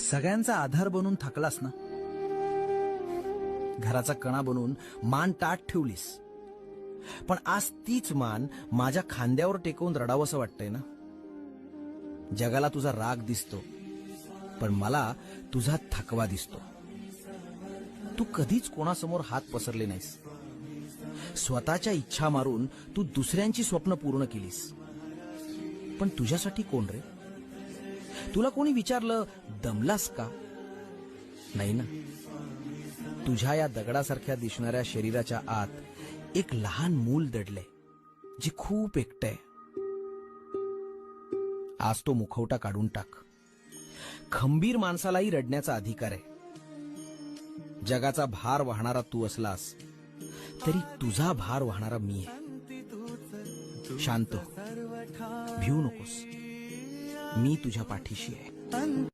सगळ्यांचा आधार बनून थकलास ना, घराचा कणा बनून मान ताठ ठेवलीस, पण आज तीच मान माझ्या खांद्यावर टेकवून रडावंसं वाटतंय ना. जगाला तुझा राग दिसतो, पण मला तुझा थकवा दिसतो. तू कधीच कोणासमोर हात पसरले नाहीस. स्वतःच्या इच्छा मारून तू दुसऱ्यांची स्वप्न पूर्ण केलीस. पण तुझ्यासाठी कोण रे? तुला कोणी विचारलं दमलास का? नाही ना. तुझ्या या दगडासारख्या दिसणाऱ्या शरीराच्या आत एक लहान मूल दडलंय, जे खूप एकटंय. आज तो मुखवटा काढून टाक. खंबीर माणसालाही रडण्याचा अधिकार आहे. जगाचा भार वाहणारा तू असलास तरी तुझा भार वाहणारा मी आहे. शांत हो, भिवू नकोस. मी तुझ्या पाठीशी आहे.